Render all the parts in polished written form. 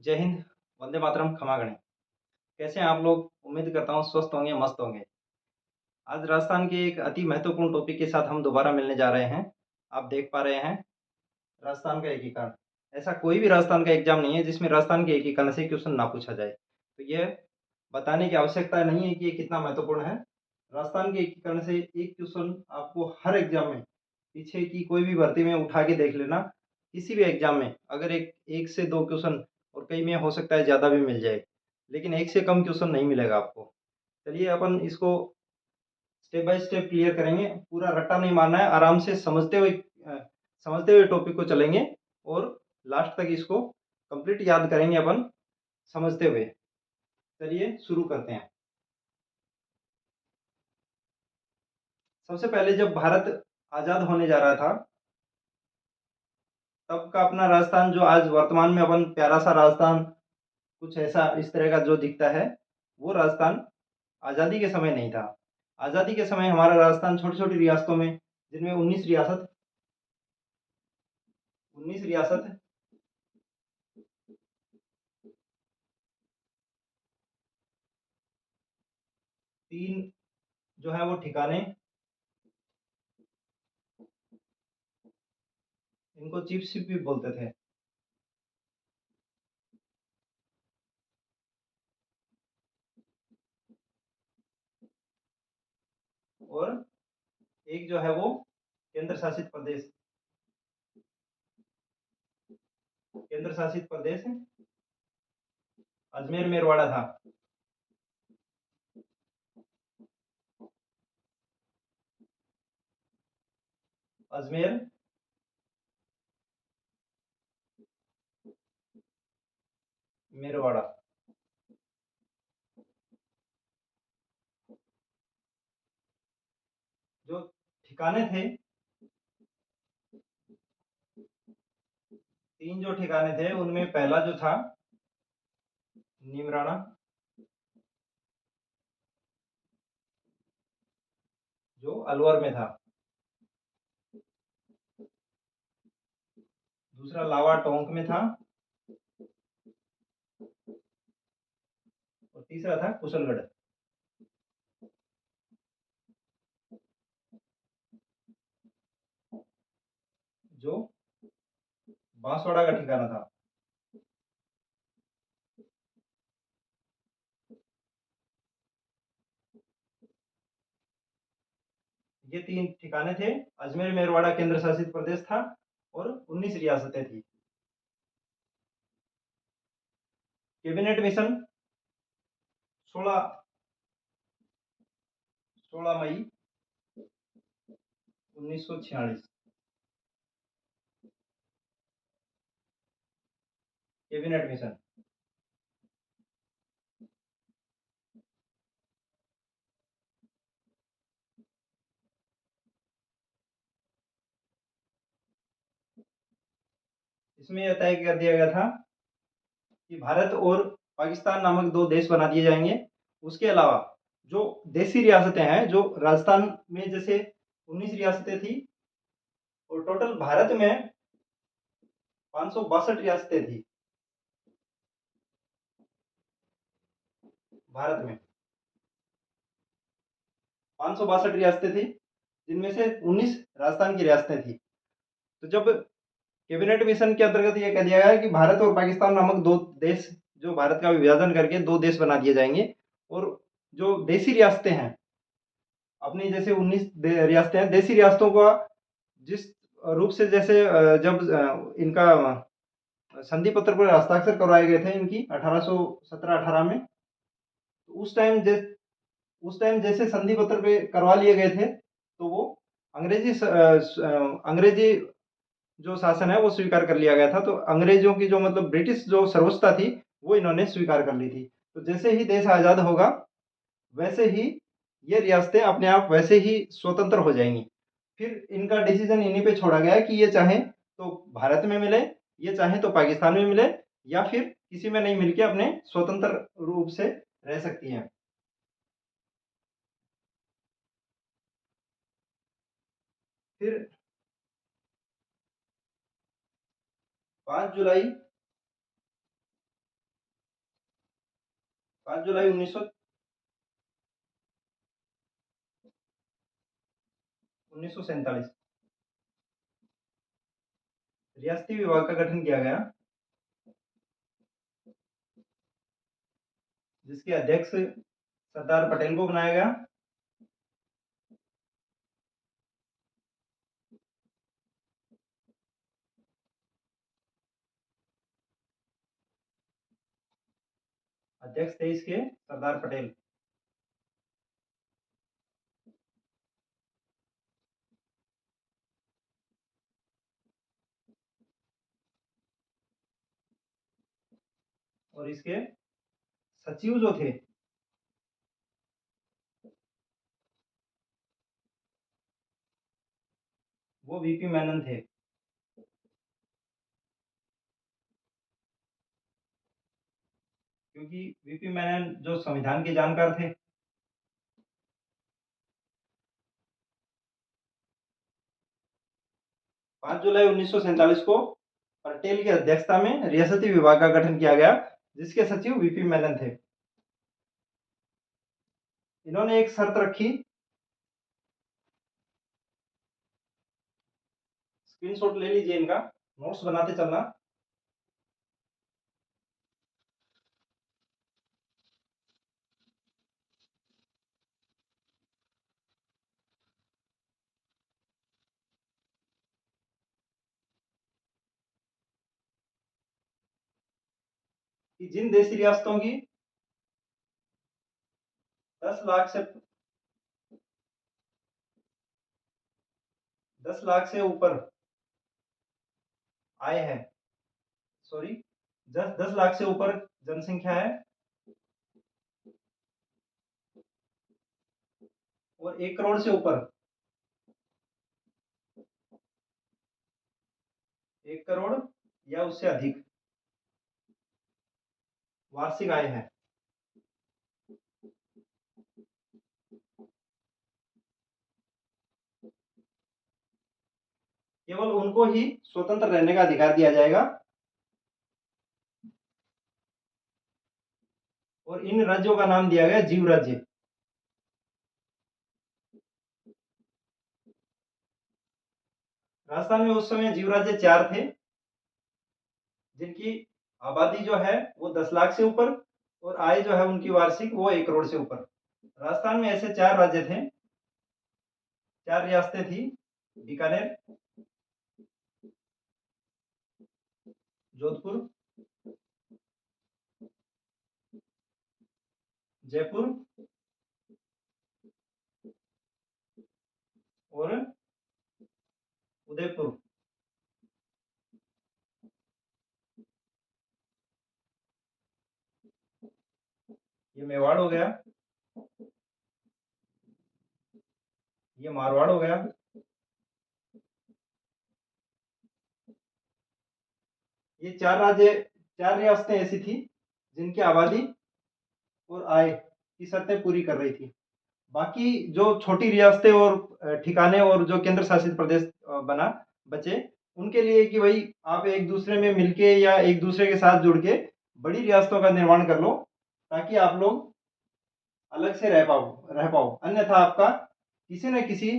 जय हिंद, वंदे मातरम, खमा गणे। कैसे हैं आप लोग? उम्मीद करता हूँ स्वस्थ होंगे, मस्त होंगे। आज राजस्थान के एक अति महत्वपूर्ण टॉपिक के साथ हम दोबारा मिलने जा रहे हैं। आप देख पा रहे हैं, राजस्थान का एकीकरण। ऐसा कोई भी राजस्थान का एग्ज़ाम नहीं है जिसमें राजस्थान के एकीकरण से क्वेश्चन ना पूछा जाए। तो यह बताने की आवश्यकता नहीं है कि ये कितना महत्वपूर्ण है। राजस्थान के एकीकरण से एक क्वेश्चन आपको हर एग्ज़ाम में, पीछे की कोई भी भर्ती में उठा के देख लेना, किसी भी एग्ज़ाम में अगर एक 1 से 2 क्वेश्चन और कई में हो सकता है ज़्यादा भी मिल जाए, लेकिन 1 से कम क्वेश्चन नहीं मिलेगा आपको। चलिए अपन इसको स्टेप बाय स्टेप क्लियर करेंगे। पूरा रट्टा नहीं मारना है, आराम से समझते हुए टॉपिक को चलेंगे और लास्ट तक इसको कंप्लीट याद करेंगे अपन समझते हुए। चलिए शुरू करते हैं। सबसे पहले जब भारत आज़ाद होने जा रहा था, तब का अपना राजस्थान जो आज वर्तमान में अपन प्यारा सा राजस्थान कुछ ऐसा इस तरह का जो दिखता है, वो राजस्थान आज़ादी के समय नहीं था। आज़ादी के समय हमारा राजस्थान छोटी-छोटी रियासतों में, जिनमें 19 रियासत 3 जो है वो ठिकाने, इनको चीफ भी बोलते थे। और एक जो है वो केंद्र शासित प्रदेश, केंद्र शासित प्रदेश अजमेर मेरवाड़ा था। अजमेर मेरवाड़ा जो ठिकाने थे, 3 जो ठिकाने थे उनमें पहला जो था नीमराणा, जो अलवर में था। दूसरा लावा टोंक में था और तीसरा था कुशलगढ़, जो बांसवाड़ा का ठिकाना था। ये 3 ठिकाने थे। अजमेर मेरवाड़ा केंद्र शासित प्रदेश था और 19 रियासतें थी। कैबिनेट मिशन 16 मई 1946। कैबिनेट मिशन इसमें यह तय कर दिया गया था कि भारत और पाकिस्तान नामक 2 देश बना दिए जाएंगे। उसके अलावा जो देसी रियासतें हैं, जो राजस्थान में जैसे 19 रियासतें थी और टोटल भारत में 562 रियासतें थी। भारत में 562 रियासतें थी, जिनमें से 19 राजस्थान की रियासतें थी। तो जब कैबिनेट मिशन के अंतर्गत यह कह दिया गया है कि भारत और पाकिस्तान नामक 2 देश, जो भारत का विभाजन करके 2 देश बना दिए जाएंगे और जो देसी रियासतें हैं, अपनी जैसे 19 रियासतें हैं, देसी रियासतों का जिस रूप से जैसे जब इनका संधि पत्र पर हस्ताक्षर करवाए गए थे इनकी 1817-18 में, तो उस टाइम जैसे संधि पत्र पे करवा लिए गए थे, तो वो अंग्रेजी जो शासन है वो स्वीकार कर लिया गया था। तो अंग्रेजों की जो मतलब ब्रिटिश जो सर्वोच्चता थी, वो इन्होंने स्वीकार कर ली थी। तो जैसे ही देश आज़ाद होगा, वैसे ही ये रियासतें अपने आप वैसे ही स्वतंत्र हो जाएंगी। फिर इनका डिसीजन इन्हीं पे छोड़ा गया है कि ये चाहें तो भारत में मिले, ये चाहें तो पाकिस्तान में मिले, या फिर किसी में नहीं मिलके अपने स्वतंत्र रूप से रह सकती हैं। फिर 5 जुलाई 5 जुलाई 1947 रियासती विभाग का गठन किया गया, जिसके अध्यक्ष सरदार पटेल को बनाया गया। अध्यक्ष थे इसके सरदार पटेल। और इसके सचिव जो थे वो वीपी मेनन थे, क्योंकि वीपी मेनन जो संविधान के जानकार थे। 5 जुलाई 1947 को पटेल की अध्यक्षता में रियासती विभाग का गठन किया गया, जिसके सचिव वीपी मेनन थे। इन्होंने एक शर्त रखी, स्क्रीनशॉट ले लीजिए इनका, नोट्स बनाते चलना। कि जिन देशी रियासतों की 10 लाख से ऊपर आय है, सॉरी 10 लाख से ऊपर जनसंख्या है और 1 करोड़ से ऊपर 1 करोड़ या उससे अधिक वार्षिक आय है, केवल उनको ही स्वतंत्र रहने का अधिकार दिया जाएगा। और इन राज्यों का नाम दिया गया जीव राज्य। राजस्थान में उस समय जीव राज्य 4 थे, जिनकी आबादी जो है वो 10 लाख से ऊपर और आय जो है उनकी वार्षिक वो 1 करोड़ से ऊपर। राजस्थान में ऐसे 4 राज्य थे, 4 रियासतें थी, बीकानेर, जोधपुर, जयपुर और उदयपुर। ये मेवाड़ हो गया, ये मारवाड़ हो गया, ये 4 रियासतें ऐसी थी जिनकी आबादी और आय की शर्तें पूरी कर रही थी। बाकी जो छोटी रियासतें और ठिकाने और जो केंद्र शासित प्रदेश बना बचे, उनके लिए कि भाई आप एक दूसरे में मिलके या एक दूसरे के साथ जुड़ के बड़ी रियासतों का निर्माण कर लो, ताकि आप लोग अलग से रह पाओ, अन्यथा आपका किसी न किसी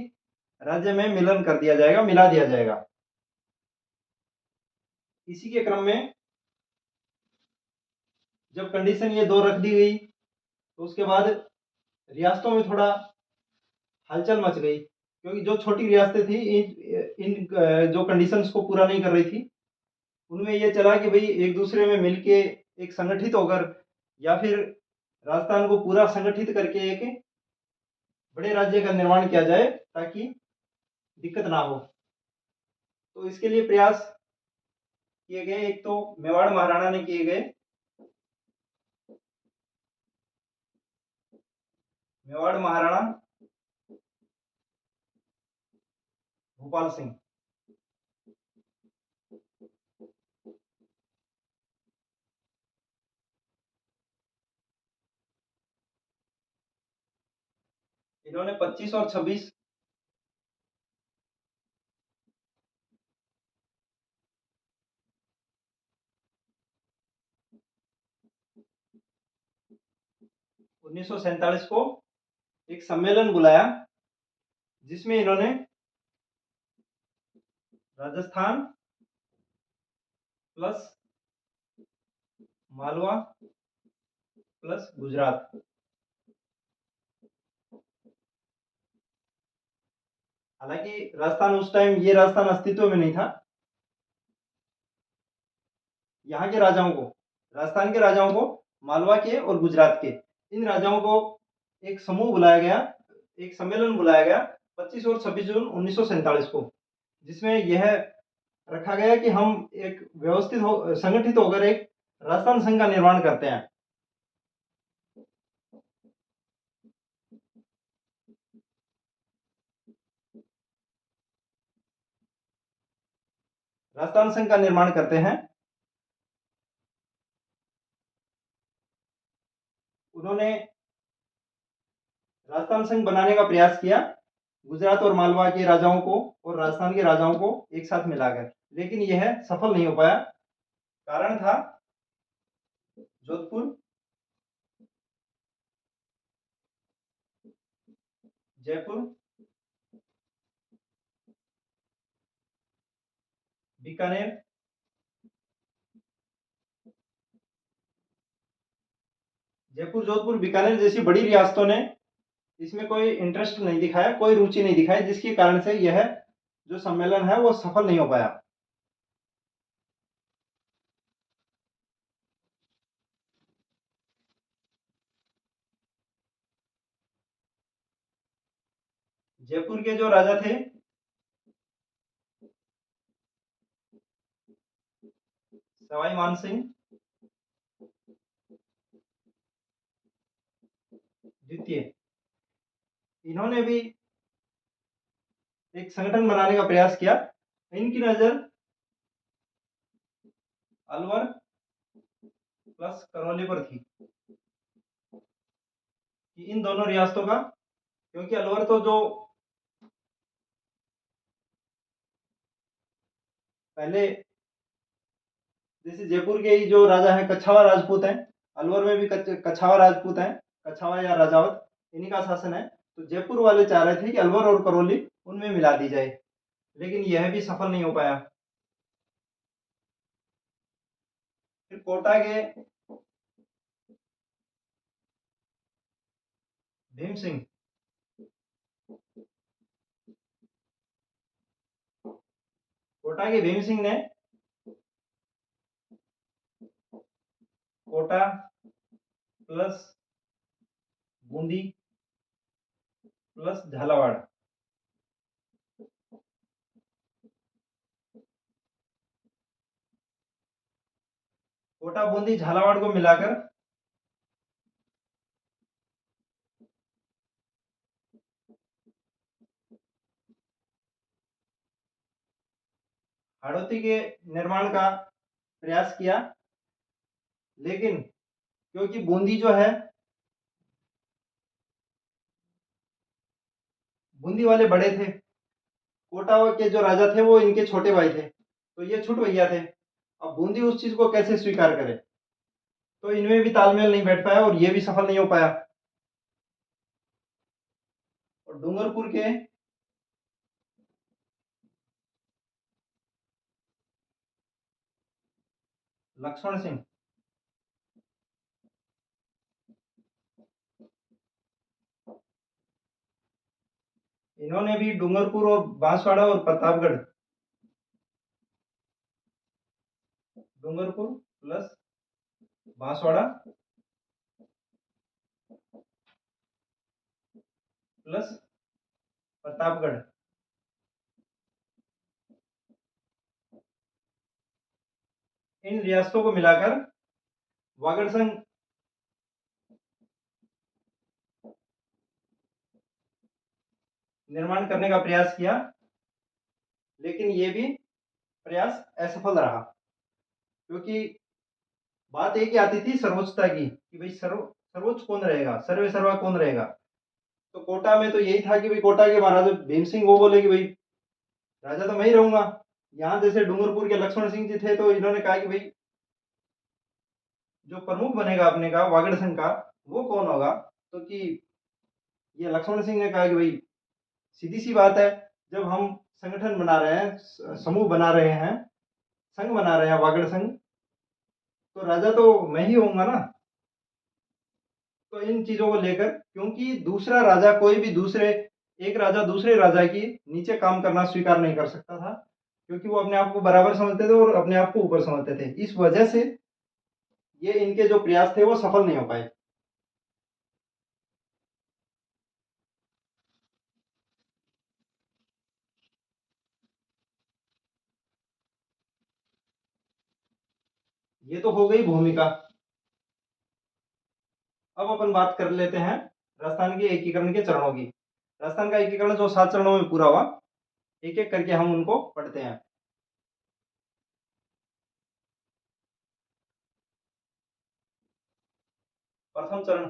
राज्य में मिलन कर दिया जाएगा, मिला दिया जाएगा। इसी के क्रम में जब कंडीशन ये दो रख दी गई, तो उसके बाद रियासतों में थोड़ा हलचल मच गई, क्योंकि जो छोटी रियासतें थी इन जो कंडीशंस को पूरा नहीं कर रही थी, उनमें ये चला कि भाई एक दूसरे में मिलके एक संगठित होकर या फिर राजस्थान को पूरा संगठित करके एक बड़े राज्य का निर्माण किया जाए, ताकि दिक्कत ना हो। तो इसके लिए प्रयास किए गए, एक तो मेवाड़ महाराणा ने किए गए, मेवाड़ महाराणा भूपाल सिंह। इन्होंने 25 और 26 1947 को एक सम्मेलन बुलाया जिसमें इन्होंने राजस्थान प्लस मालवा प्लस गुजरात, हालांकि राजस्थान उस टाइम ये राजस्थान अस्तित्व में नहीं था। यहाँ के राजाओं को, राजस्थान के राजाओं को, मालवा के और गुजरात के, इन राजाओं को एक समूह बुलाया गया, एक सम्मेलन बुलाया गया 25 और 26 जून 1947 को, जिसमें यह रखा गया कि हम एक व्यवस्थित संगठित होकर एक राजस्थान संघ का निर्माण करते हैं। राजस्थान संघ का निर्माण करते हैं। उन्होंने राजस्थान संघ बनाने का प्रयास किया, गुजरात और मालवा के राजाओं को और राजस्थान के राजाओं को एक साथ मिलाकर, लेकिन यह सफल नहीं हो पाया। कारण था जोधपुर, जयपुर, बीकानेर, जयपुर, जोधपुर, बीकानेर जैसी बड़ी रियासतों ने इसमें कोई इंटरेस्ट नहीं दिखाया, कोई रुचि नहीं दिखाई, जिसके कारण से यह जो सम्मेलन है वो सफल नहीं हो पाया। जयपुर के जो राजा थे सवाई मानसिंह द्वितीय, इन्होंने भी एक संगठन बनाने का प्रयास किया। इनकी नजर अलवर प्लस करौली पर थी कि इन दोनों रियासतों का, क्योंकि अलवर तो जो पहले, जैसे जयपुर के ही जो राजा है कछावा राजपूत हैं, अलवर में भी कछावा राजपूत हैं, कछावा या राजावत, इन्हीं का शासन है। तो जयपुर वाले चाह रहे थे कि अलवर और करौली उनमें मिला दी जाए, लेकिन यह भी सफल नहीं हो पाया। फिर कोटा के भीम सिंह, कोटा के भीम सिंह ने कोटा प्लस बूंदी प्लस झालावाड़, कोटा बूंदी झालावाड़ को मिलाकर हाड़ौती के निर्माण का प्रयास किया, लेकिन क्योंकि बूंदी जो है, बूंदी वाले बड़े थे, कोटा के जो राजा थे वो इनके छोटे भाई थे, तो ये छुट भैया थे। अब बूंदी उस चीज को कैसे स्वीकार करे, तो इनमें भी तालमेल नहीं बैठ पाया और ये भी सफल नहीं हो पाया। और डूंगरपुर के लक्ष्मण सिंह, इन्होंने भी डूंगरपुर और बांसवाड़ा और प्रतापगढ़, डूंगरपुर प्लस बांसवाड़ा प्लस प्रतापगढ़, इन रियासतों को मिलाकर वागड़ संघ निर्माण करने का प्रयास किया, लेकिन ये भी प्रयास असफल रहा, क्योंकि बात एक ही आती थी सर्वोच्चता की कि भाई सर्वोच्च कौन रहेगा, सर्वे सर्वा कौन रहेगा। तो कोटा में तो यही था कि भाई कोटा के महाराजा भीम सिंह वो बोले कि भाई राजा तो मैं ही रहूंगा। यहाँ जैसे डूंगरपुर के लक्ष्मण सिंह जी थे, तो इन्होंने कहा कि भाई जो प्रमुख बनेगा अपने का वागड़ संघ का वो कौन होगा, कि ये लक्ष्मण सिंह ने कहा कि भाई सीधी सी बात है, जब हम संगठन बना रहे हैं, समूह बना रहे हैं, संघ बना रहे हैं, वागड़ संघ, तो राजा तो मैं ही होऊंगा ना। तो इन चीजों को लेकर, क्योंकि दूसरा राजा कोई भी दूसरे एक राजा दूसरे राजा की नीचे काम करना स्वीकार नहीं कर सकता था, क्योंकि वो अपने आप को बराबर समझते थे और अपने आप को ऊपर समझते थे। इस वजह से ये इनके जो प्रयास थे वो सफल नहीं हो पाए। ये तो हो गई भूमिका। अब अपन बात कर लेते हैं राजस्थान के एकीकरण के चरणों की। राजस्थान का एकीकरण जो 7 चरणों में पूरा हुआ, एक एक करके हम उनको पढ़ते हैं। प्रथम चरण,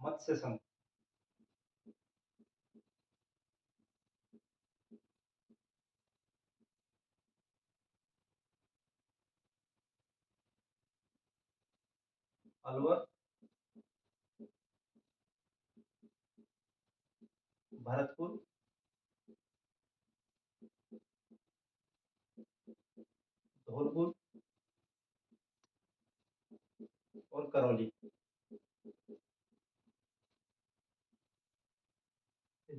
मत्स्य संघ। अलवर, भरतपुर, धौलपुर और करौली।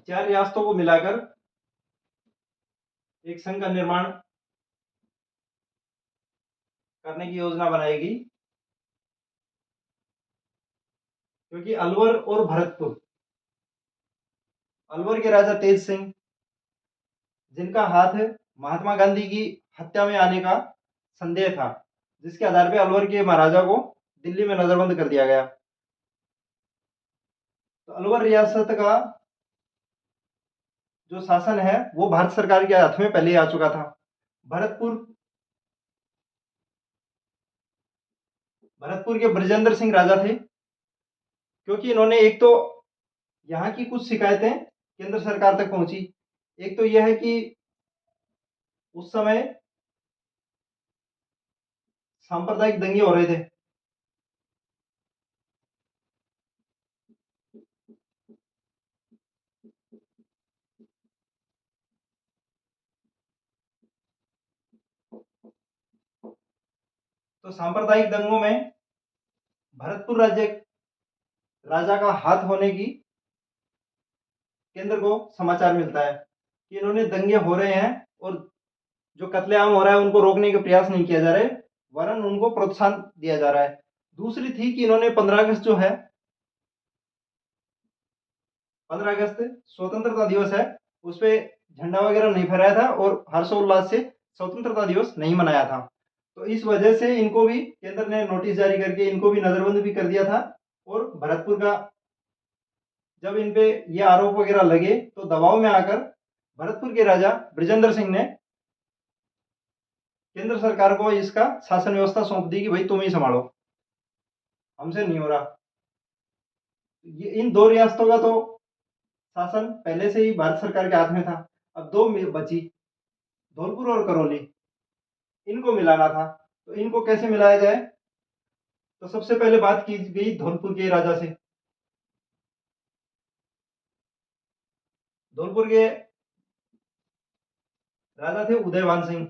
4 रियासतों को मिलाकर एक संघ का निर्माण करने की योजना बनाएगी, क्योंकि अलवर और भरतपुर, अलवर के राजा तेज सिंह, जिनका हाथ महात्मा गांधी की हत्या में आने का संदेह था, जिसके आधार पर अलवर के महाराजा को दिल्ली में नजरबंद कर दिया गया। तो अलवर रियासत का जो शासन है वो भारत सरकार के हाथ में पहले ही आ चुका था। भरतपुर भरतपुर के ब्रजेंद्र सिंह राजा थे, क्योंकि इन्होंने एक तो यहाँ की कुछ शिकायतें केंद्र सरकार तक पहुंची। एक तो यह है कि उस समय सांप्रदायिक दंगे हो रहे थे। तो सांप्रदायिक दंगों में भरतपुर राज्य राजा का हाथ होने की केंद्र को समाचार मिलता है कि इन्होंने दंगे हो रहे हैं और जो कत्लेआम हो रहा है उनको रोकने के प्रयास नहीं किया जा रहे, वरन उनको प्रोत्साहन दिया जा रहा है। दूसरी थी कि इन्होंने 15 अगस्त जो है, 15 अगस्त स्वतंत्रता दिवस है, उस पर झंडा वगैरह नहीं फहराया था और हर्षोल्लास से स्वतंत्रता दिवस नहीं मनाया था। तो इस वजह से इनको भी केंद्र ने नोटिस जारी करके इनको भी नजरबंद भी कर दिया था। और भरतपुर का जब इन पे ये आरोप वगैरह लगे तो दबाव में आकर भरतपुर के राजा ब्रजेंद्र सिंह ने केंद्र सरकार को इसका शासन व्यवस्था सौंप दी कि भाई तुम ही संभालो, हमसे नहीं हो रहा। ये इन 2 रियासतों का तो शासन पहले से ही भारत सरकार के हाथ में था। अब 2 बची, धौलपुर और करौली, इनको मिलाना था। तो इनको कैसे मिलाया जाए, तो सबसे पहले बात की गई धौलपुर के राजा से। धौलपुर के राजा थे उदयभान सिंह।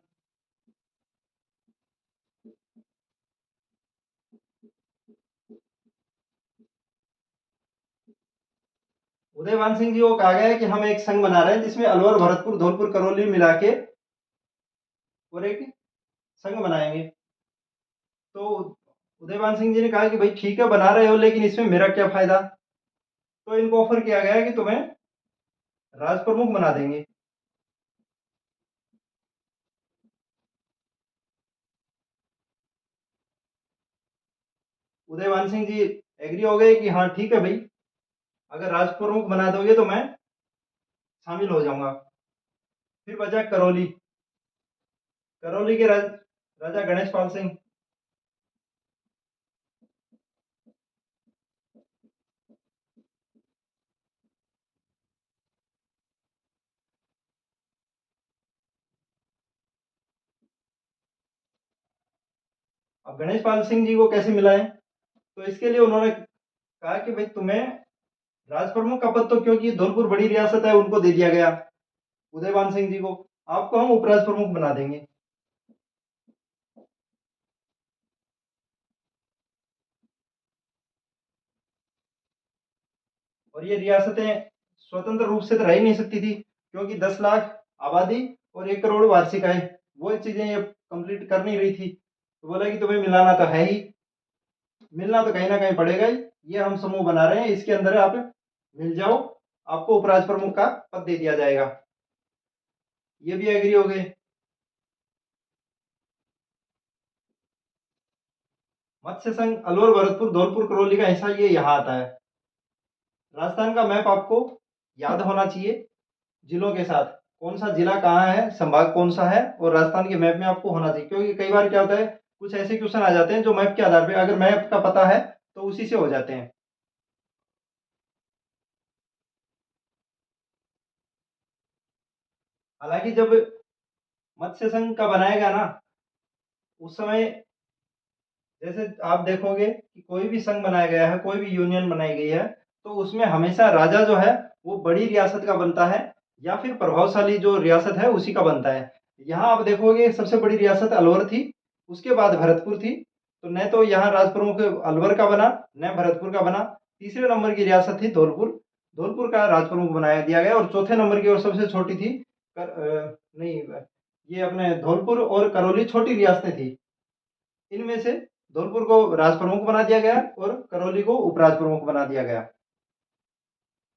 उदयभान सिंह जी को कहा गया है कि हम एक संघ बना रहे हैं जिसमें अलवर, भरतपुर, धौलपुर, करौली मिला के और एक संघ बनाएंगे। तो उदयभान सिंह जी ने कहा कि भाई ठीक है बना रहे हो, लेकिन इसमें मेरा क्या फायदा। तो इनको ऑफर किया गया कि तुम्हें राज प्रमुख बना देंगे। उदयभान सिंह जी एग्री हो गए कि हाँ ठीक है भाई, अगर राज प्रमुख बना दोगे तो मैं शामिल हो जाऊंगा। फिर बचा करौली। करौली के राजा गणेश पाल सिंह। अब गणेश पाल सिंह जी को कैसे मिलाएं? तो इसके लिए उन्होंने कहा कि भाई तुम्हें राज प्रमुख का पद, तो क्योंकि धौलपुर बड़ी रियासत है उनको दे दिया गया, उदयभान सिंह जी को, आपको हम उपराज प्रमुख बना देंगे। और ये रियासतें स्वतंत्र रूप से तो रह ही नहीं सकती थी, क्योंकि 10 लाख आबादी और 1 करोड़ वार्षिक आय, वो चीजें ये कंप्लीट कर नहीं रही थी। तो बोला कि तुम्हें मिलाना तो है ही, मिलना तो कहीं ना कहीं पड़ेगा ही, ये हम समूह बना रहे हैं, इसके अंदर आप मिल जाओ, आपको उपराज प्रमुख का पद दे दिया जाएगा। ये भी एग्री हो गए। मत्स्य संघ अलवर, भरतपुर, धौलपुर, करौली का हिस्सा ये यहाँ आता है। राजस्थान का मैप आपको याद होना चाहिए, जिलों के साथ कौन सा जिला कहाँ है, संभाग कौन सा है, और राजस्थान के मैप में आपको होना चाहिए, क्योंकि कई बार क्या होता है, कुछ ऐसे क्वेश्चन आ जाते हैं जो मैप के आधार पे, अगर मैप का पता है तो उसी से हो जाते हैं। हालांकि जब मत्स्य संघ का बनाया गया ना, उस समय जैसे आप देखोगे कि कोई भी संघ बनाया गया है, कोई भी यूनियन बनाई गई है, तो उसमें हमेशा राजा जो है वो बड़ी रियासत का बनता है, या फिर प्रभावशाली जो रियासत है उसी का बनता है। यहाँ आप देखोगे सबसे बड़ी रियासत अलवर थी, उसके बाद भरतपुर थी, तो न तो यहाँ राज प्रमुख अलवर का बना, न भरतपुर का बना। तीसरे नंबर की रियासत थी धौलपुर, धौलपुर का राज प्रमुख बनाया दिया गया, और चौथे नंबर की और सबसे छोटी थी नहीं, ये अपने धौलपुर और करौली छोटी रियासतें थी। इनमें से धौलपुर को राज प्रमुख बना दिया गया और करौली को उपराज प्रमुख बना दिया गया।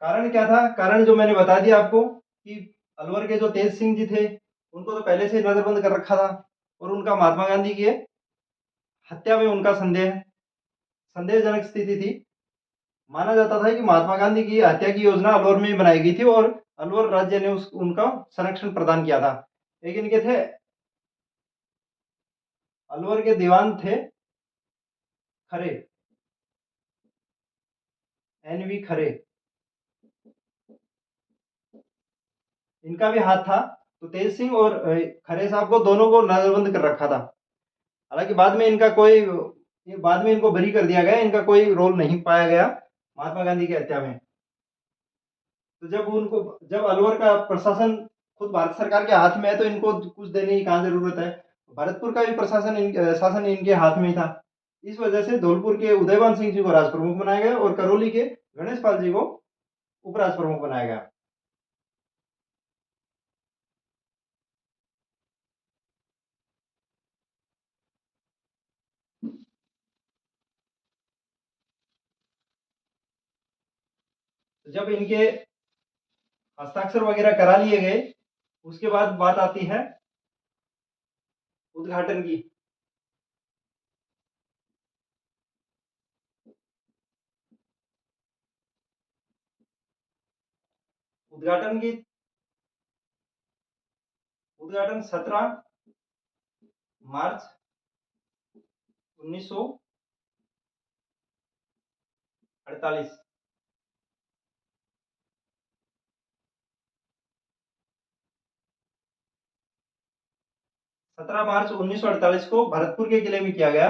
कारण क्या था? कारण जो मैंने बता दिया आपको कि अलवर के जो तेज सिंह जी थे, उनको तो पहले से ही नजरबंद कर रखा था, और उनका महात्मा गांधी की हत्या में उनका संदेहजनक स्थिति थी। माना जाता था कि महात्मा गांधी की हत्या की योजना अलवर में ही बनाई गई थी, और अलवर राज्य ने उनका संरक्षण प्रदान किया था। एक इनके थे, अलवर के दीवान थे खरे, NV खरे, इनका भी हाथ था। तो तेज सिंह और खरे साहब को दोनों को नजरबंद कर रखा था। हालांकि बाद में इनको बरी कर दिया गया, इनका कोई रोल नहीं पाया गया महात्मा गांधी की हत्या में। तो जब अलवर का प्रशासन खुद भारत सरकार के हाथ में है, तो इनको कुछ देने की कहाँ जरूरत है। भरतपुर का भी शासन इनके हाथ में ही था। इस वजह से धौलपुर के उदयभान सिंह जी को राज प्रमुख बनाया गया, और करौली के गणेश पाल जी को उपराज प्रमुख बनाया गया। तो जब इनके हस्ताक्षर वगैरह करा लिए गए, उसके बाद बात आती है उद्घाटन की। उद्घाटन की उद्घाटन 17 मार्च 1948। 17 मार्च 1948 को भरतपुर के किले में किया गया।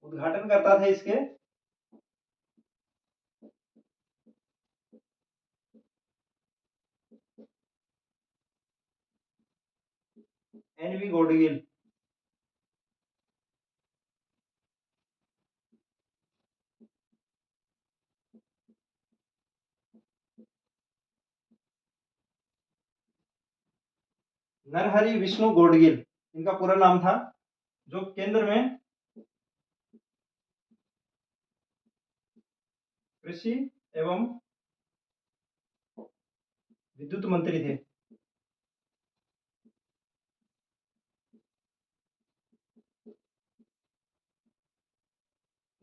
उद्घाटन करता था इसके NV गोडगिल। नरहरि विष्णु गोडगिल इनका पूरा नाम था, जो केंद्र में कृषि एवं विद्युत मंत्री थे।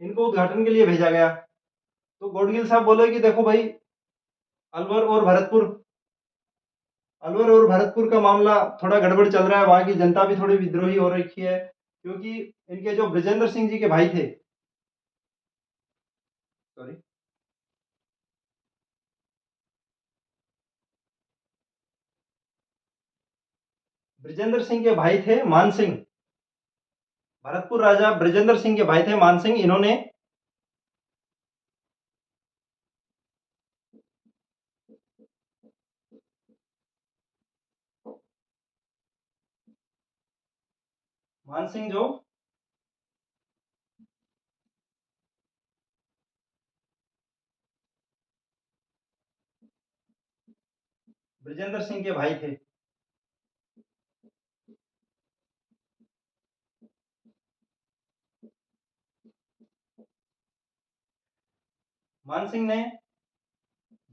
इनको उद्घाटन के लिए भेजा गया। तो गोडगिल साहब बोले कि देखो भाई, अलवर और भरतपुर अलवर और भरतपुर का मामला थोड़ा गड़बड़ चल रहा है, वहां की जनता भी थोड़ी विद्रोही हो रखी है, क्योंकि इनके जो ब्रजेंद्र सिंह जी के भाई थे, सॉरी, बृजेंद्र सिंह के भाई थे मान सिंह। भरतपुर राजा बृजेंद्र सिंह के भाई थे मान सिंह। इन्होंने मान सिंह जो बृजेंद्र सिंह के भाई थे। मान सिंह ने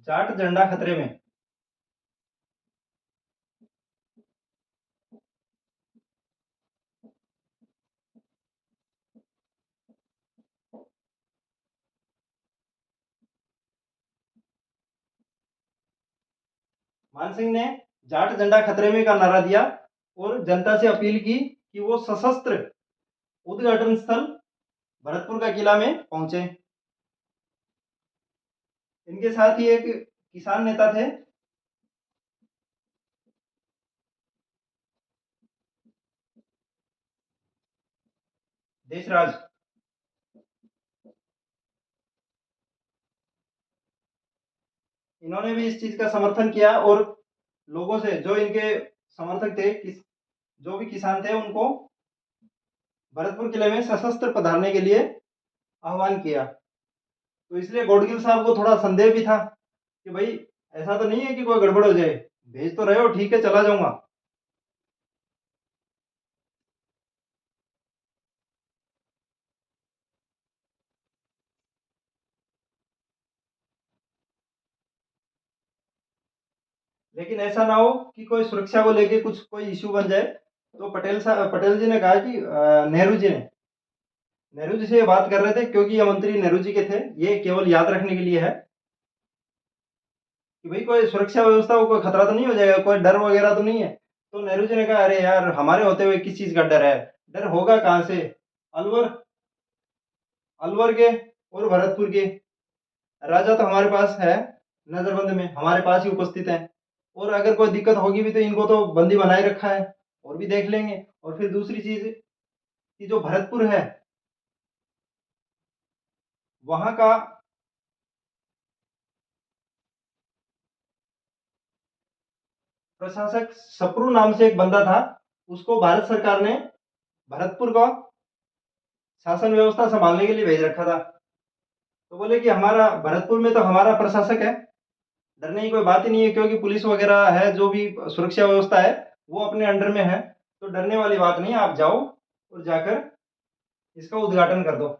जाट झंडा खतरे में, मान सिंह ने जाट झंडा खतरे में का नारा दिया और जनता से अपील की कि वो सशस्त्र उद्घाटन स्थल भरतपुर का किला में पहुंचे। इनके साथ ही एक किसान नेता थे, देशराज। इन्होंने भी इस चीज का समर्थन किया और लोगों से, जो इनके समर्थक थे, जो भी किसान थे, उनको भरतपुर किले में सशस्त्र पधारने के लिए आह्वान किया। तो इसलिए गौडगिल साहब को थोड़ा संदेह भी था कि भाई ऐसा तो नहीं है कि कोई गड़बड़ हो जाए, भेज तो रहे हो, ठीक है चला जाऊंगा। लेकिन ऐसा ना हो कि कोई सुरक्षा को लेके कुछ कोई इश्यू बन जाए। तो पटेल जी ने कहा कि नेहरू जी से ये बात कर रहे थे, क्योंकि ये मंत्री नेहरू जी के थे। ये केवल याद रखने के लिए है कि भाई कोई सुरक्षा व्यवस्था को कोई खतरा तो नहीं हो जाएगा, कोई डर वगैरह तो नहीं है। तो नेहरू जी ने कहा, अरे यार, हमारे होते हुए किस चीज का डर है? डर होगा कहाँ से? अलवर अलवर के और भरतपुर के राजा तो हमारे पास है, नजरबंद में हमारे पास ही उपस्थित है। और अगर कोई दिक्कत होगी भी तो इनको तो बंदी बनाए रखा है, और भी देख लेंगे। और फिर दूसरी चीज कि जो भरतपुर है, वहां का प्रशासक सप्रू नाम से एक बंदा था, उसको भारत सरकार ने भरतपुर का शासन व्यवस्था संभालने के लिए भेज रखा था। तो बोले कि हमारा भरतपुर में तो हमारा प्रशासक है, डरने की कोई बात ही नहीं है, क्योंकि पुलिस वगैरह है, जो भी सुरक्षा व्यवस्था है वो अपने अंडर में है। तो डरने वाली बात नहीं है, आप जाओ और जाकर इसका उद्घाटन कर दो।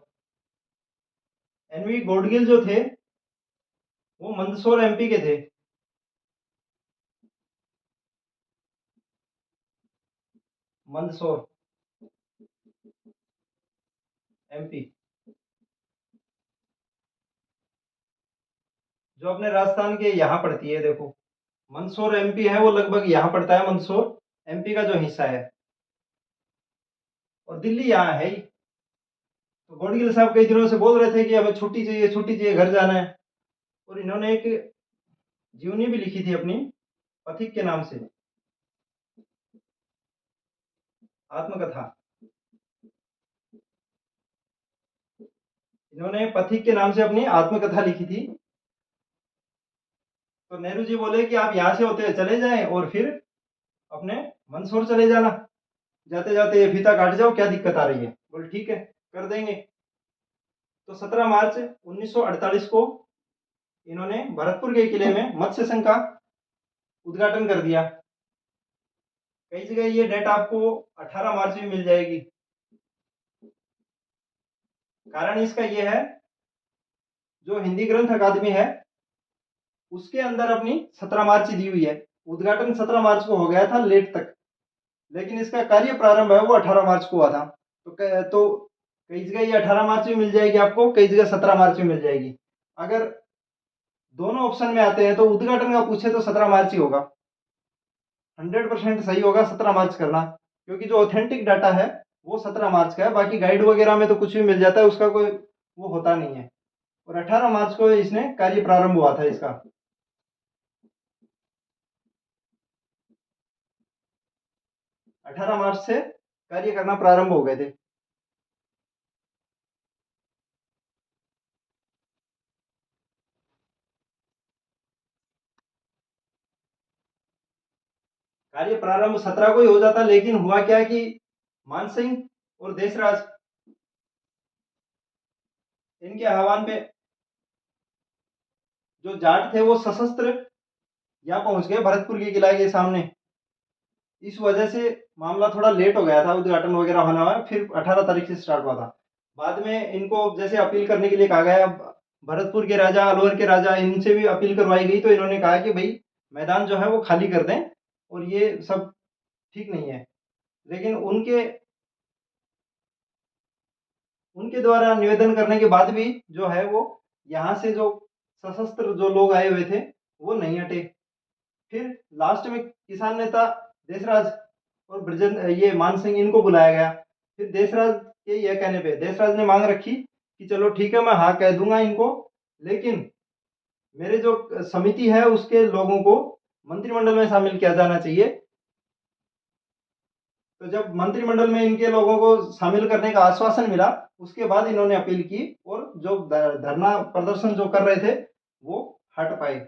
एनवी गोडगिल जो थे, वो मंदसौर एमपी के थे। मंदसौर एमपी, जो अपने राजस्थान के यहाँ पड़ती है। देखो, मंदसौर एमपी है, वो लगभग यहाँ पड़ता है, मंदसौर एमपी का जो हिस्सा है। और दिल्ली यहाँ है ही। तो गोडगिल साहब कई दिनों से बोल रहे थे कि हमें छुट्टी चाहिए, छुट्टी चाहिए, घर जाना है। और इन्होंने एक जीवनी भी लिखी थी अपनी, पथिक के नाम से, आत्मकथा। इन्होंने पथिक के नाम से अपनी आत्मकथा लिखी थी। तो नेहरू जी बोले कि आप यहाँ से होते हुए चले जाएं और फिर अपने मंदसौर चले जाना, जाते जाते ये फीता काट जाओ, क्या दिक्कत आ रही है? बोले ठीक है, कर देंगे। तो 17 मार्च 1948 को इन्होंने भरतपुर के किले में मत्स्य संघ का उद्घाटन कर दिया। कई जगह ये डेट आपको 18 मार्च में मिल जाएगी। कारण इसका यह है, जो हिंदी ग्रंथ अकादमी है उसके अंदर अपनी 17 मार्च दी हुई है। उद्घाटन 17 मार्च को हो गया था लेट तक, लेकिन इसका कार्य प्रारंभ है वो 18 मार्च को हुआ था। तो कई जगह ये 18 मार्च में मिल जाएगी आपको, कई जगह 17 मार्च में मिल जाएगी। अगर दोनों ऑप्शन में आते हैं तो उद्घाटन का पूछे तो 17 मार्च ही होगा, 100% सही होगा 17 मार्च करना, क्योंकि जो ऑथेंटिक डाटा है वो 17 मार्च का है। बाकी गाइड वगैरह में तो कुछ भी मिल जाता है, उसका कोई वो होता नहीं है। और 18 मार्च को इसने कार्य प्रारंभ हुआ था इसका। 18 मार्च से कार्य करना प्रारंभ हो गए थे। कार्य प्रारंभ 17 को ही हो जाता, लेकिन हुआ क्या कि मानसिंह और देशराज इनके आह्वान पे जो जाट थे वो सशस्त्र यहाँ पहुंच गए भरतपुर के किला के सामने। इस वजह से मामला थोड़ा लेट हो गया था, उद्घाटन वगैरह होना हुआ, फिर 18 तारीख से स्टार्ट हुआ था। बाद में इनको जैसे अपील करने के लिए कहा गया, भरतपुर के राजा, अलवर के राजा, इनसे भी अपील करवाई गई, तो इन्होंने कहा कि भाई मैदान जो है वो खाली कर दें और ये सब ठीक नहीं है। लेकिन उनके उनके द्वारा निवेदन करने के बाद भी जो है वो यहाँ से जो सशस्त्र जो लोग आए हुए थे वो नहीं हटे। फिर लास्ट में किसान नेता देशराज और ब्रजेंद्र, ये मान सिंह, इनको बुलाया गया। फिर देशराज के यह कहने पे देशराज ने मांग रखी कि चलो ठीक है, मैं हाँ कह दूंगा इनको, लेकिन मेरे जो समिति है उसके लोगों को मंत्रिमंडल में शामिल किया जाना चाहिए। तो जब मंत्रिमंडल में इनके लोगों को शामिल करने का आश्वासन मिला, उसके बाद इन्होंने अपील की और जो धरना प्रदर्शन जो कर रहे थे वो हट पाए।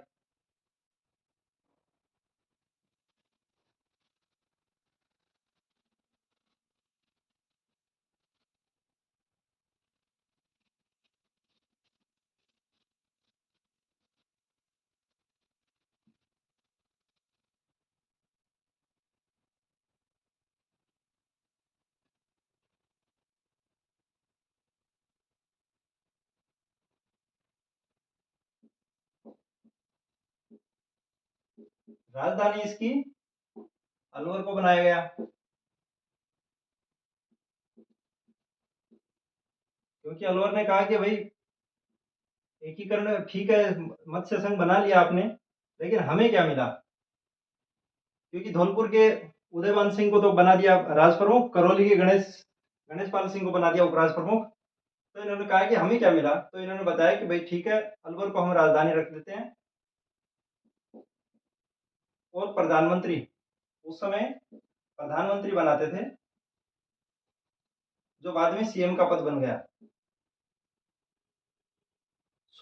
राजधानी इसकी अलवर को बनाया गया, क्योंकि अलवर ने कहा कि भाई एकीकरण ठीक है, मत्स्य संघ बना लिया आपने, लेकिन हमें क्या मिला? क्योंकि धौलपुर के उदयभान सिंह को तो बना दिया राज प्रमुख, करौली के गणेश गणेश पाल सिंह को बना दिया उपराज प्रमुख। तो इन्होंने कहा कि हमें क्या मिला? तो इन्होंने बताया कि भाई ठीक है, अलवर को हम राजधानी रख देते हैं। और प्रधानमंत्री, उस समय प्रधानमंत्री बनाते थे, जो बाद में सीएम का पद बन गया,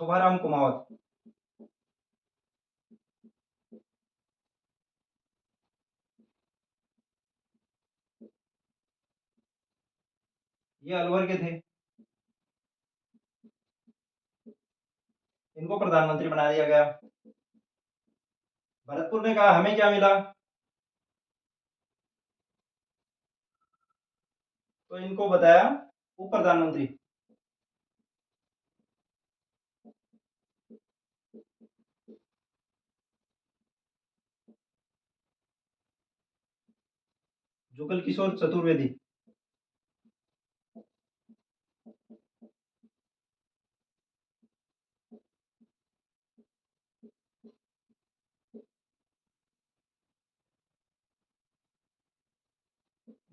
शोभाराम कुमावत। ये अलवर के थे, इनको प्रधानमंत्री बना दिया गया। भरतपुर ने कहा हमें क्या मिला? तो इनको बताया उप प्रधानमंत्री। जुगल किशोर चतुर्वेदी।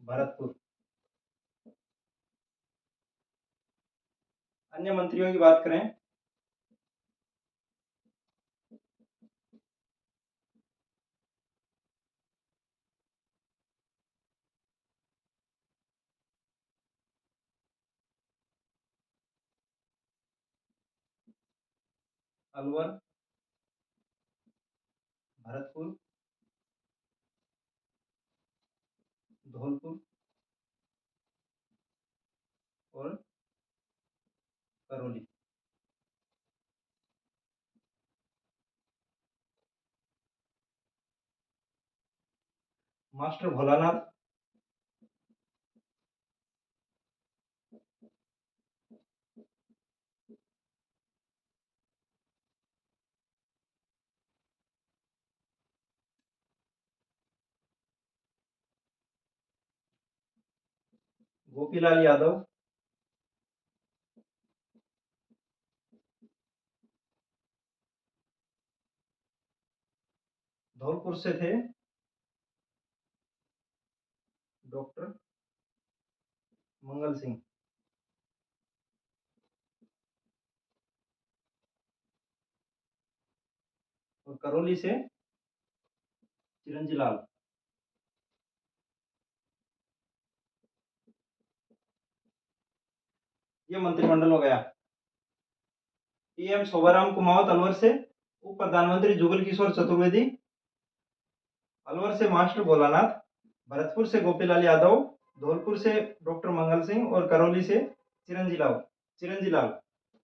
भरतपुर। अन्य मंत्रियों की बात करें, अलवर, भरतपुर, धौलपुर और करौली। मास्टर भोलानाथ, गोपीलाल यादव, धौलपुर से थे डॉक्टर मंगल सिंह, और करौली से चिरंजी लाल। ये मंत्रिमंडल हो गया। पीएम शोभाराम कुमावत अलवर से, उप प्रधानमंत्री जुगल किशोर चतुर्वेदी, अलवर से मास्टर भोलानाथ, भरतपुर से गोपीलाल यादव, धौलपुर से डॉक्टर मंगल सिंह और करौली से चिरंजी लाल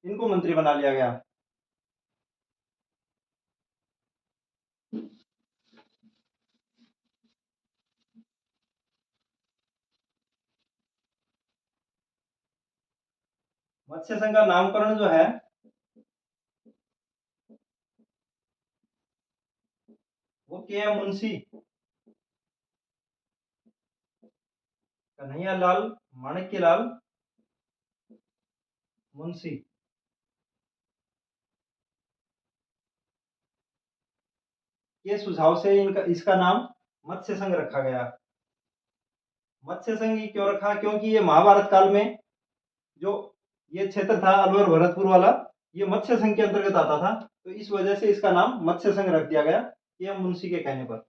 इनको मंत्री बना लिया गया। मत्स्य संघ का नामकरण जो है वो के एम मुंशी, कन्हैया लाल माणिक्य लाल मुंशी, के सुझाव से इनका इसका नाम मत्स्य संघ रखा गया। मत्स्य संघ ही क्यों रखा, क्योंकि ये महाभारत काल में जो ये क्षेत्र था अलवर भरतपुर वाला, ये मत्स्य संघ के अंतर्गत आता था, तो इस वजह से इसका नाम मत्स्य संघ रख दिया गया ये मुंशी के कहने पर।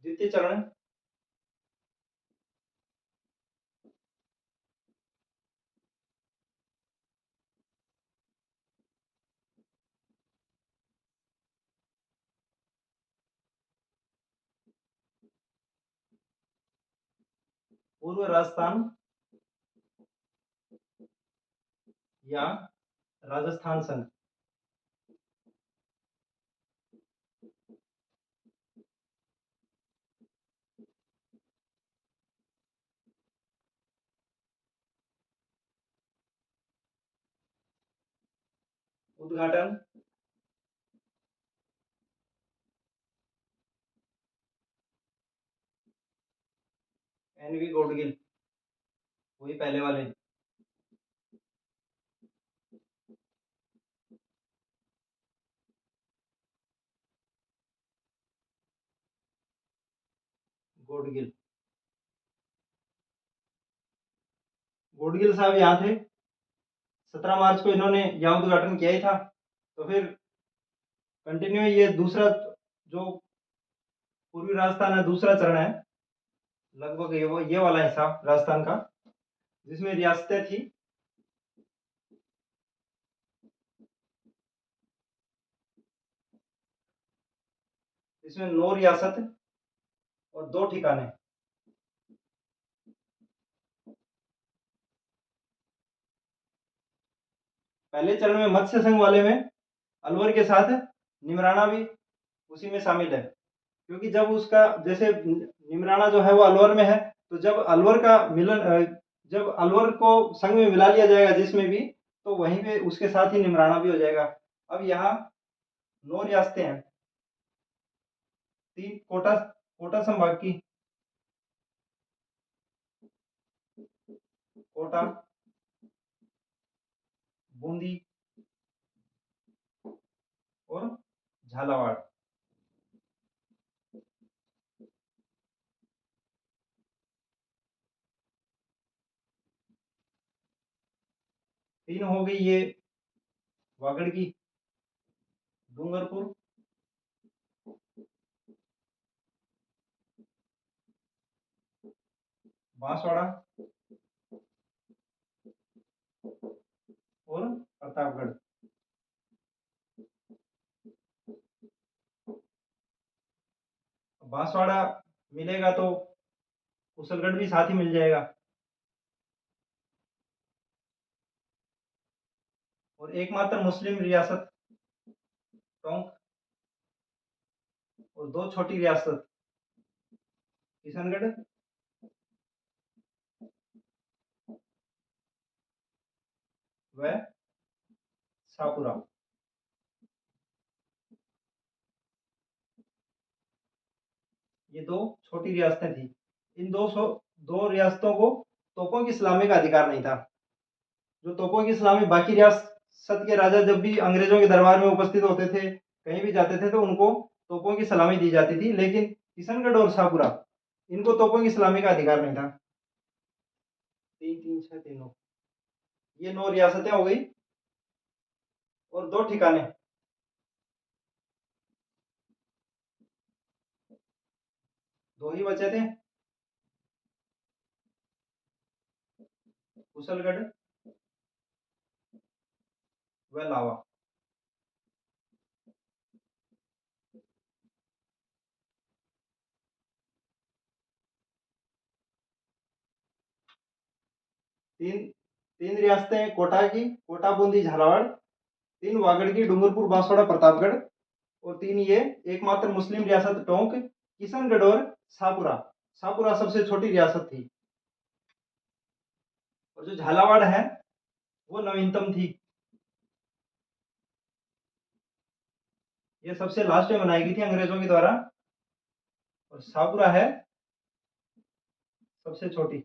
द्वितीय चरण, पूर्व राजस्थान या राजस्थान संघ। उद्घाटन एनवी गोडगिल, वही पहले वाले। गोडगिल, गोडगिल साहब यहाँ थे, 17 मार्च को इन्होंने यहाँ उद्घाटन किया ही था। तो फिर कंटिन्यू ये दूसरा जो पूर्वी राजस्थान है दूसरा चरण है, लगभग ये वाला हिस्सा राजस्थान का जिसमें रियासतें थी। इसमें 9 रियासत और 2 ठिकाने। पहले चरण में मत्स्य संघ वाले में अलवर के साथ निमराना भी उसी में शामिल है, क्योंकि जब उसका जैसे निमराना जो है वो अलवर में है, तो जब अलवर का मिलन जब अलवर को संघ में मिला लिया जाएगा जिसमें भी, तो वहीं पे उसके साथ ही निमराना भी हो जाएगा। अब यहाँ 9 रियासतें हैं, 3 कोटा कोटा संभाग की, कोटा, बूंदी और झालावाड़। तीन हो गई ये वागड़ की, डूंगरपुर, बांसवाड़ा और प्रतापगढ़। बांसवाड़ा मिलेगा तो कुशलगढ़ भी साथ ही मिल जाएगा। और एकमात्र मुस्लिम रियासत टोंक और 2 छोटी रियासत किशनगढ़ व शाहपुरा। ये 2 छोटी रियासतें थी। इन 2 रियासतों को तोपों की सलामी का अधिकार नहीं था। जो तोपों की सलामी बाकी रियासत के राजा जब भी अंग्रेजों के दरबार में उपस्थित होते थे, कहीं भी जाते थे, तो उनको तोपों की सलामी दी जाती थी, लेकिन किशनगढ़ और शाहपुरा इनको तोपों की सलामी का अधिकार नहीं था। 3 3 6 तीनों, ये 9 रियासतें हो गई और 2 ठिकाने। दो ही बचे थे, कुशलगढ़ व लावा। तीन तीन रियासतें हैं, कोटा की, कोटा बूंदी झालावाड़, तीन वागड़ की, डूंगरपुर बांसवाड़ा प्रतापगढ़, और तीन ये एकमात्र मुस्लिम रियासत टोंक, किशनगढ़ और शाहपुरा। शाहपुरा सबसे छोटी रियासत थी, और जो झालावाड़ है वो नवीनतम थी। ये सबसे लास्ट में बनाई गई थी अंग्रेजों के द्वारा, और शाहपुरा है सबसे छोटी।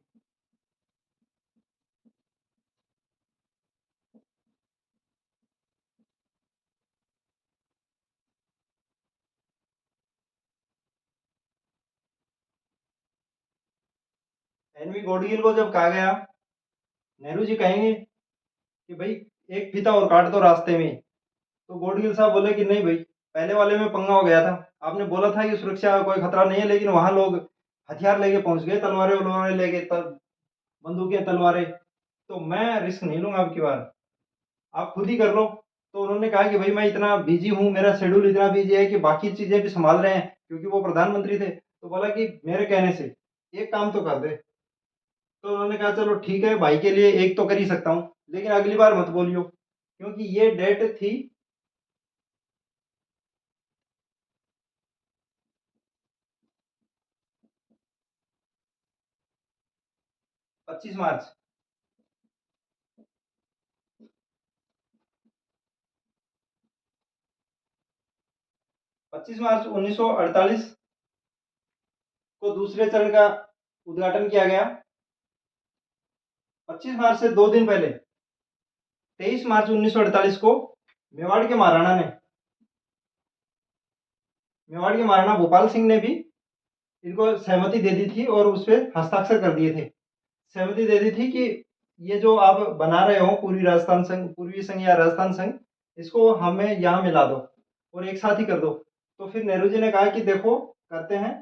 एनवी गोडगिल को जब कहा गया, नेहरू जी कहेंगे कि भाई एक फीता और काट दो रास्ते में, तो गोडगिल साहब बोले कि नहीं भाई, पहले वाले में पंगा हो गया था, आपने बोला था कि सुरक्षा का कोई खतरा नहीं है, लेकिन वहां लोग हथियार लेके पहुंच गए, तलवारें वलवारें लेके, बंदूकें तलवारें, तो मैं रिस्क नहीं लूंगा अब की बार, आप खुद ही कर लो। तो उन्होंने कहा कि भाई मैं इतना बिजी हूँ, मेरा शेड्यूल इतना बिजी है कि बाकी चीजें भी संभाल रहे हैं, क्योंकि वो प्रधानमंत्री थे, तो बोला कि मेरे कहने से एक काम तो कर दे। तो उन्होंने कहा चलो ठीक है, भाई के लिए एक तो कर ही सकता हूँ, लेकिन अगली बार मत बोलियो, क्योंकि ये डेट थी 25 मार्च। 25 मार्च 1948 को दूसरे चरण का उद्घाटन किया गया। 25 मार्च से 2 दिन पहले, 23 मार्च 1948 को मेवाड़ के महाराणा ने, मेवाड़ के महाराणा भोपाल सिंह ने भी इनको सहमति दे दी थी, और उस पर हस्ताक्षर कर दिए थे। सहमति दे दी थी कि ये जो आप बना रहे हो पूरी राजस्थान संघ, पूर्वी संघ या राजस्थान संघ, इसको हमें यहाँ मिला दो और एक साथ ही कर दो। तो फिर नेहरू जी ने कहा कि देखो करते हैं।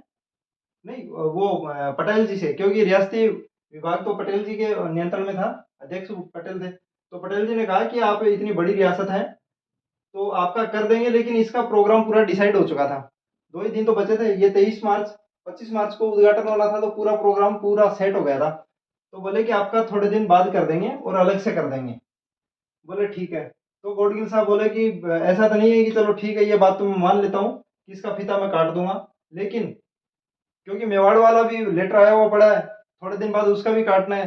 नहीं, वो पटेल जी से, क्योंकि रियासती विभाग तो पटेल जी के नियंत्रण में था, अध्यक्ष पटेल थे, तो पटेल जी ने कहा कि आप इतनी बड़ी रियासत है तो आपका कर देंगे, लेकिन इसका प्रोग्राम पूरा डिसाइड हो चुका था, 2 ही दिन तो बचे थे, ये 23 मार्च, 25 मार्च को उद्घाटन वाला था, तो पूरा प्रोग्राम पूरा सेट हो गया था। तो बोले कि आपका थोड़े दिन बाद कर देंगे और अलग से कर देंगे। बोले ठीक है। तो गॉडगिल साहब बोले कि ऐसा तो नहीं है कि चलो ठीक है, ये बात तो मैं मान लेता हूँ कि इसका फीता मैं काट दूंगा, लेकिन क्योंकि मेवाड़ वाला भी लेटर आया हुआ पड़ा है, थोड़े दिन बाद उसका भी काटना है,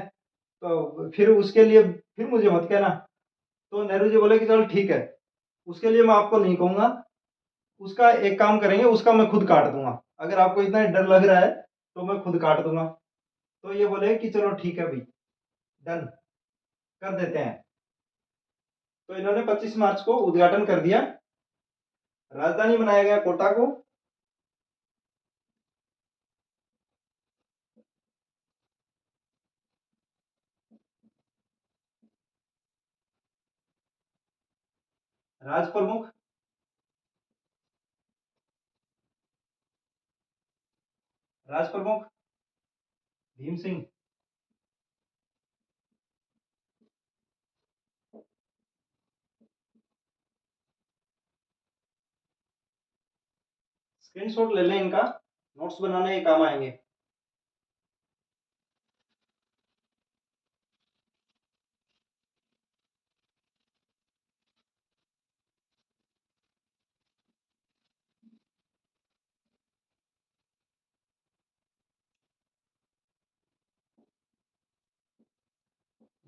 तो फिर उसके लिए फिर मुझे मत कहना। तो नेहरू जी बोले कि चलो ठीक है, उसके लिए मैं आपको नहीं कहूंगा, उसका एक काम करेंगे, उसका मैं खुद काट दूंगा, अगर आपको इतना डर लग रहा है तो मैं खुद काट दूंगा। तो ये बोले कि चलो ठीक है भाई, डन, कर देते हैं। तो इन्होंने 25 मार्च को उद्घाटन कर दिया, राजधानी बनाया गया कोटा को। राज प्रमुख, राज प्रमुख भीम सिंह। स्क्रीनशॉट ले लें इनका, नोट्स बनाने के काम आएंगे।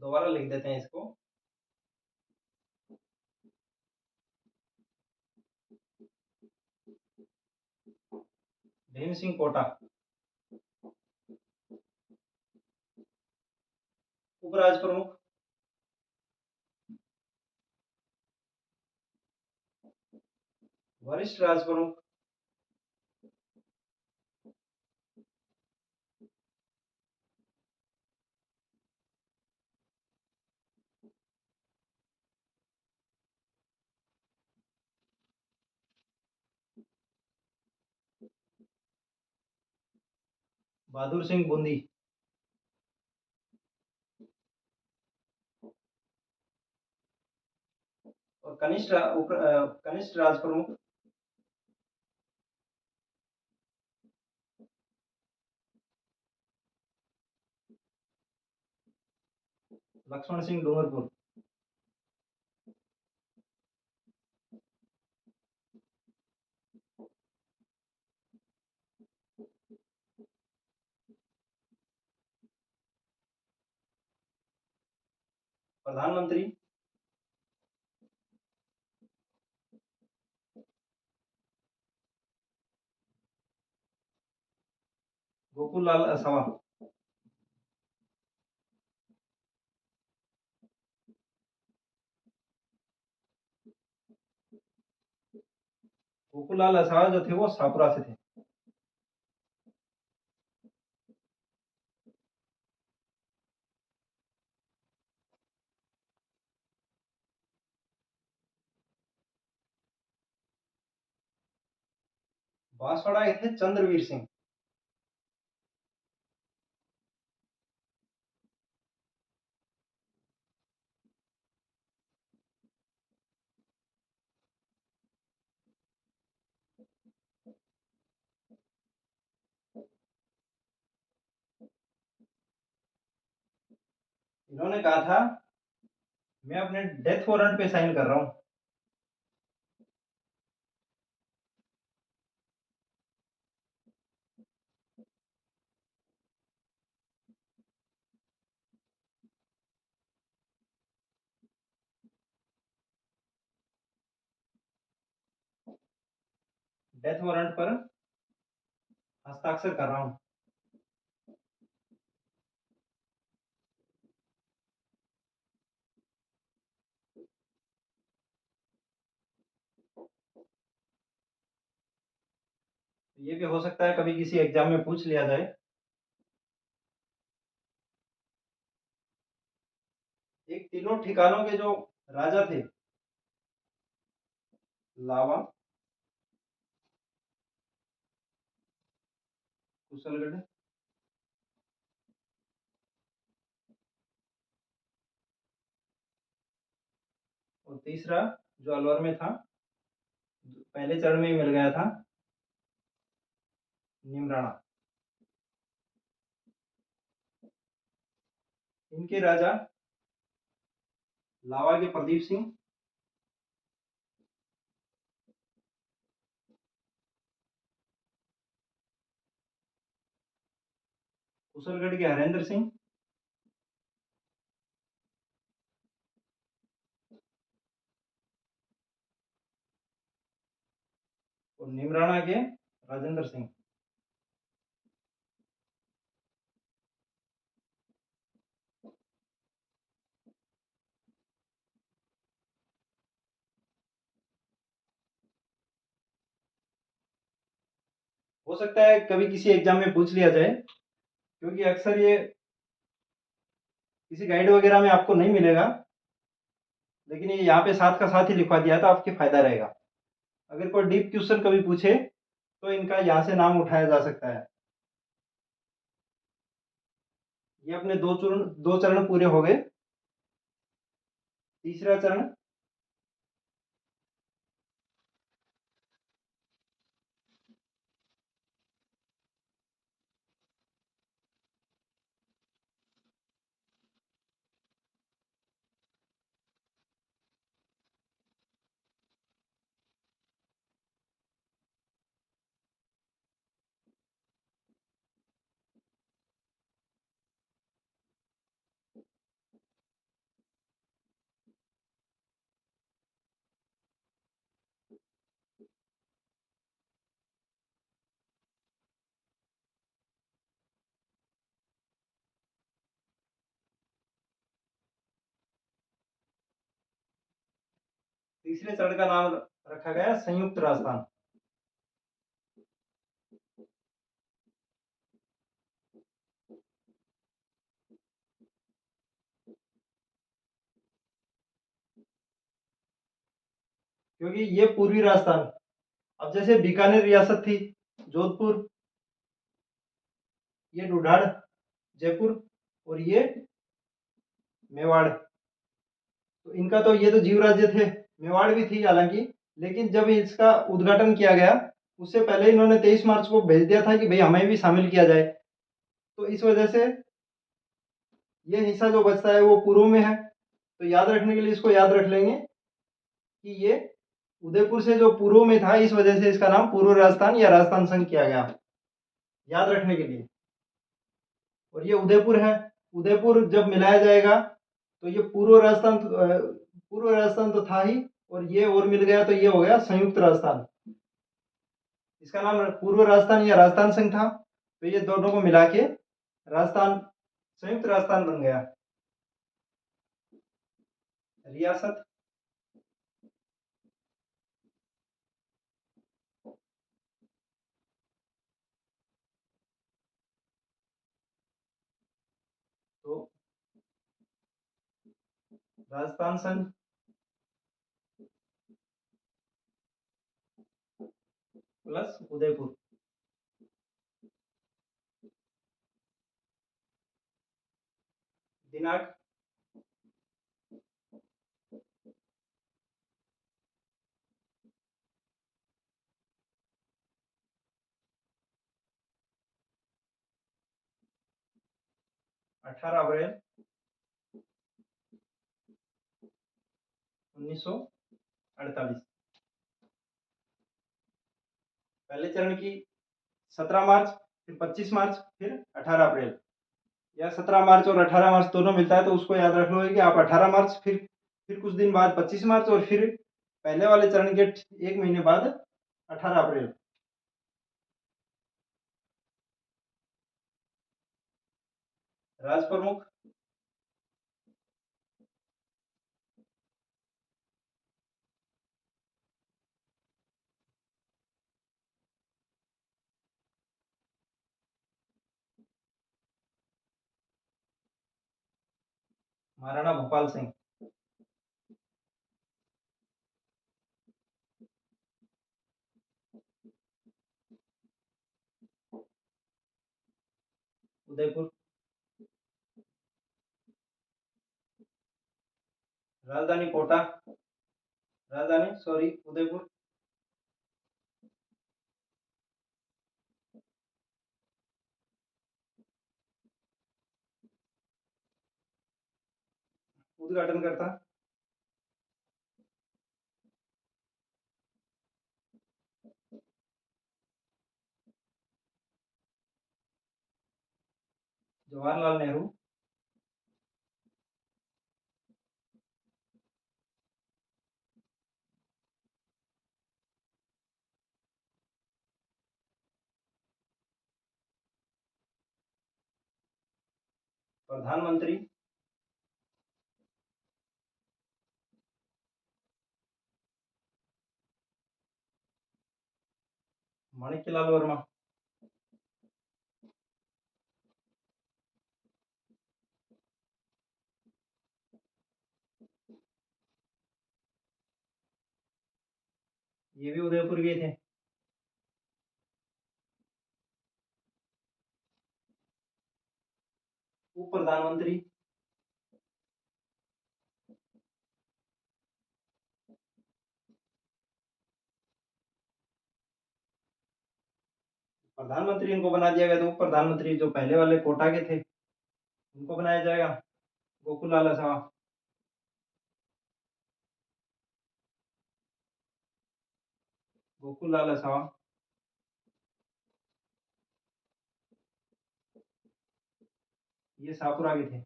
दोबारा लिख देते हैं इसको। भीम सिंह कोटा, उपराज प्रमुख, वरिष्ठ राज प्रमुख, बहादुर सिंह बूंदी। और कनिष्ठ राज प्रमुख। लक्ष्मण सिंह डूंगरपुर। प्रधानमंत्री। गोकुल लाल असावा। गोकुल लाल असावा जो थे वो शाहपुरा से थे। बांसवाड़ा के थे चंद्रवीर सिंह। इन्होंने कहा था मैं अपने डेथ वारंट पे साइन कर रहा हूं। डेथ वारंट पर हस्ताक्षर कर रहा हूं। ये भी हो सकता है कभी किसी एग्जाम में पूछ लिया जाए। एक तीनों ठिकानों के जो राजा थे, लावा, कुशलगढ़, और तीसरा जो अलवर में था, पहले चरण में ही मिल गया था, निमराना। इनके राजा लावा के प्रदीप सिंह, कुशलगढ़ के हरेंद्र सिंह, और निमराना के राजेंद्र सिंह। हो सकता है कभी किसी एग्जाम में पूछ लिया जाए, क्योंकि अक्सर ये किसी गाइड वगैरह में आपको नहीं मिलेगा, लेकिन ये यहाँ पे साथ का साथ ही लिखवा दिया था, आपके फायदा रहेगा। अगर कोई डीप क्वेश्चन कभी पूछे तो इनका यहाँ से नाम उठाया जा सकता है। ये अपने दो चरण पूरे हो गए। तीसरा चरण, तीसरे चरण का नाम रखा गया संयुक्त राजस्थान। क्योंकि ये पूर्वी राजस्थान, अब जैसे बीकानेर रियासत थी, जोधपुर, ये ढूढ़ाड़ जयपुर, और ये मेवाड़। तो इनका तो ये तो जीव राज्य थे, मेवाड़ भी थी हालांकि, लेकिन जब इसका उद्घाटन किया गया उससे पहले इन्होंने 23 मार्च को भेज दिया था कि भाई हमें भी शामिल किया जाए। तो इस वजह से ये हिस्सा जो बचता है वो पूर्व में है। तो याद रखने के लिए इसको याद रख लेंगे कि ये उदयपुर से जो पूर्व में था, इस वजह से इसका नाम पूर्व राजस्थान या राजस्थान संघ किया गया, याद रखने के लिए। और ये उदयपुर है, उदयपुर जब मिलाया जाएगा तो ये पूर्व राजस्थान तो था ही, और ये और मिल गया तो ये हो गया संयुक्त राजस्थान। इसका नाम पूर्व राजस्थान या राजस्थान संघ था, तो ये दोनों को मिला के राजस्थान, संयुक्त राजस्थान बन गया। रियासत, तो राजस्थान संघ प्लस उदयपुर। दिनांक 18 अप्रैल 1948। पहले चरण की 17 मार्च, फिर 25 मार्च, फिर 18 अप्रैल, या 17 मार्च और 18 मार्च दोनों मिलता है तो उसको याद रख लो कि आप 18 मार्च, फिर कुछ दिन बाद 25 मार्च, और फिर पहले वाले चरण के एक महीने बाद 18 अप्रैल। राज प्रमुख, महाराणा भोपाल सिंह। उदयपुर। राजधानी कोटा, राजधानी सॉरी उदयपुर। उद्घाटन करता जवाहरलाल नेहरू। प्रधानमंत्री माणिक्यलाल वर्मा। ये भी उदयपुर के थे। उप प्रधानमंत्री प्रधानमंत्री इनको बना दिया गया, तो उप प्रधानमंत्री जो पहले वाले कोटा के थे उनको बनाया जाएगा। गोकुल लाल असावा। गोकुल लाल असावा। ये शाहपुरा के थे।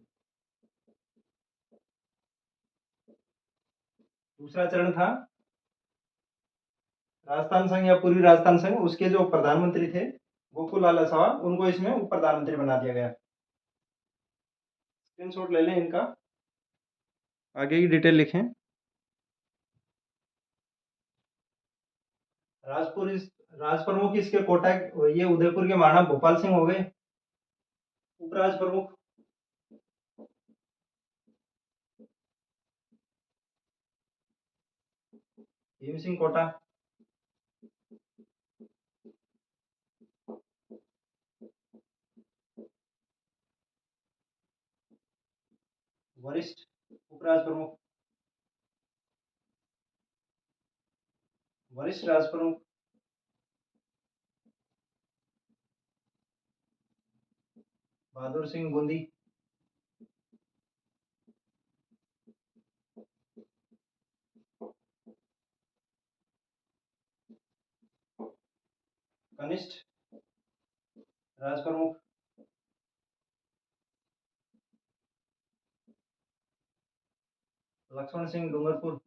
दूसरा चरण था राजस्थान संघ या पूर्वी राजस्थान संघ, उसके जो प्रधानमंत्री थे गोकुल लाल असावा, उनको इसमें उप प्रधानमंत्री बना दिया गया। स्क्रीनशॉट ले लें इनका, आगे की डिटेल लिखें। राजपुर राज प्रमुख इसके कोटा, ये उदयपुर के महाराणा भोपाल सिंह हो गए। उपराज प्रमुख भीम सिंह कोटा। वरिष्ठ उपराज प्रमुख, वरिष्ठ राज प्रमुख, बहादुर सिंह बूंदी, कनिष्ठ राज प्रमुख, लक्ष्मण सिंह डूंगरपुर,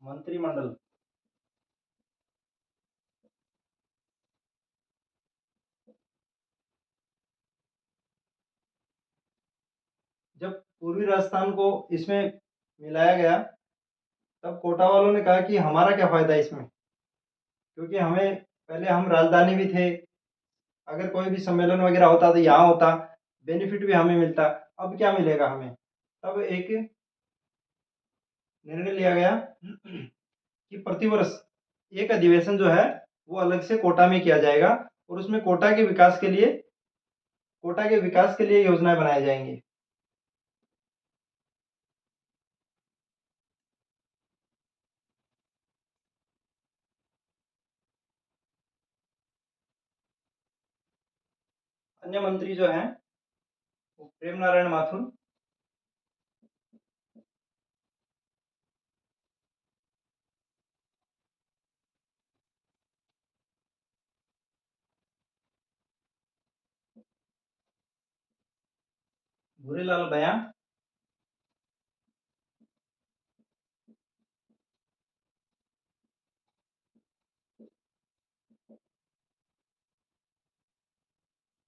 मंत्रिमंडल, जब पूर्वी राजस्थान को इसमें मिलाया गया तब कोटा वालों ने कहा कि हमारा क्या फायदा है इसमें, क्योंकि हमें पहले हम राजधानी भी थे, अगर कोई भी सम्मेलन वगैरह होता तो यहाँ होता, बेनिफिट भी हमें मिलता, अब क्या मिलेगा हमें। तब एक निर्णय लिया गया कि प्रतिवर्ष एक अधिवेशन जो है वो अलग से कोटा में किया जाएगा और उसमें कोटा के विकास के लिए योजनाएं बनाई जाएंगी। अन्य मंत्री जो हैं वो प्रेम नारायण माथुर, भूरेलाल बयां,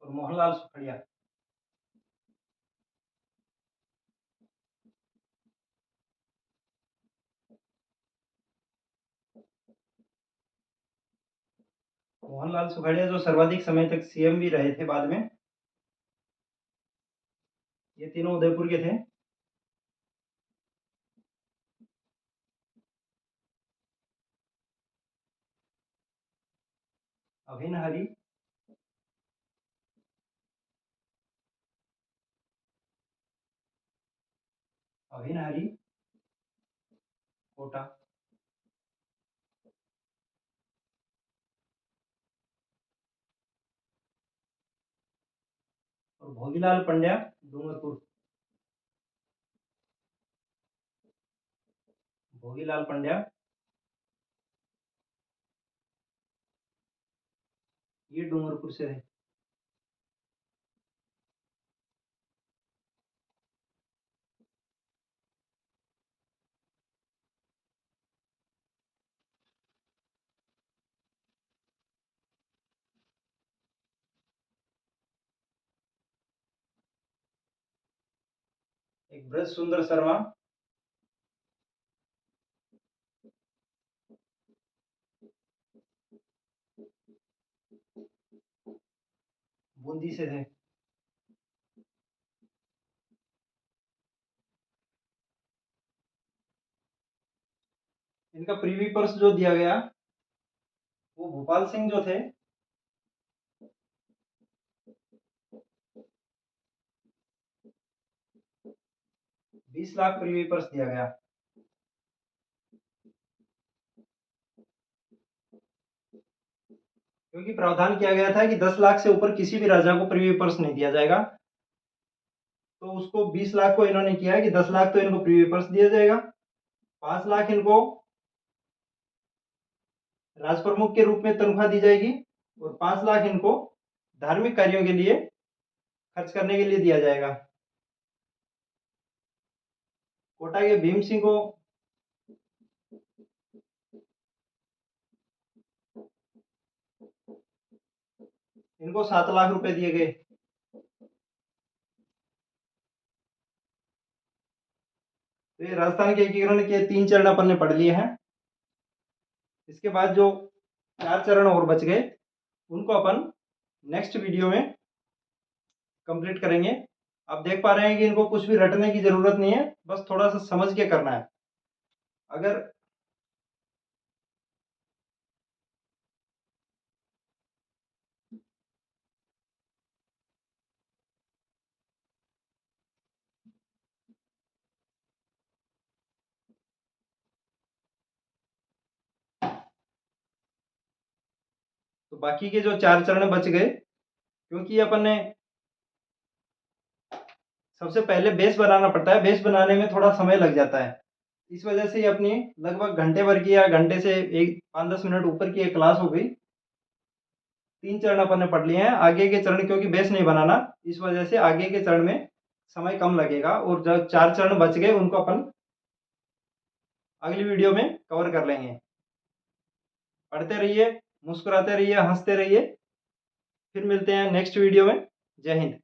और मोहनलाल सुखड़िया। मोहनलाल सुखड़िया जो सर्वाधिक समय तक सीएम भी रहे थे बाद में, ये तीनों उदयपुर के थे। अभिन हरी, अभिन हरी कोटा, और भोगीलाल पंड्या डूंगरपुर, भोगीलाल पंड्या ये डूंगरपुर से थे। एक ब्रज सुंदर शर्मा, बूंदी से थे। इनका प्रीवी पर्स जो दिया गया वो भोपाल सिंह जो थे 20 लाख प्रीवी पर्स दिया गया। क्योंकि प्रावधान किया गया था कि 10 लाख से ऊपर किसी भी राजा को प्रीवी पर्स नहीं दिया जाएगा, तो उसको 20 लाख को इन्होंने किया है कि 10 लाख तो इनको प्रीवी पर्स दिया जाएगा, 5 लाख इनको राज प्रमुख के रूप में तनख्वाह दी जाएगी और 5 लाख इनको धार्मिक कार्यों के लिए खर्च करने के लिए दिया जाएगा। कोटा के भीम सिंह को इनको 7 लाख रुपए दिए गए। तो ये राजस्थान के एकीकरण के 3 चरण अपन ने पढ़ लिए हैं। इसके बाद जो 4 चरण और बच गए उनको अपन नेक्स्ट वीडियो में कंप्लीट करेंगे। आप देख पा रहे हैं कि इनको कुछ भी रटने की ज़रूरत नहीं है, बस थोड़ा सा समझ के करना है। अगर तो बाकी के जो 4 चरण बच गए, क्योंकि अपन ने सबसे पहले बेस बनाना पड़ता है, बेस बनाने में थोड़ा समय लग जाता है। इस वजह से ये अपनी लगभग घंटे भर की या घंटे से एक 5-10 मिनट ऊपर की एक क्लास हो गई। 3 चरण अपन ने पढ़ लिए हैं। आगे के चरण क्योंकि बेस नहीं बनाना, इस वजह से आगे के चरण में समय कम लगेगा और जो 4 चरण बच गए उनको अपन अगली वीडियो में कवर कर लेंगे। पढ़ते रहिए, मुस्कुराते रहिए, हँसते रहिए। फिर मिलते हैं नेक्स्ट वीडियो में। जय हिंद।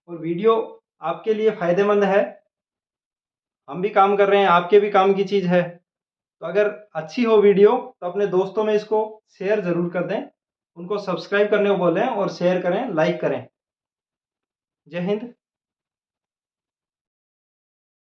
और वीडियो आपके लिए फ़ायदेमंद है, हम भी काम कर रहे हैं, आपके भी काम की चीज़ है। तो अगर अच्छी हो वीडियो तो अपने दोस्तों में इसको शेयर ज़रूर कर दें, उनको सब्सक्राइब करने को बोलें और शेयर करें, लाइक करें। जय हिंद।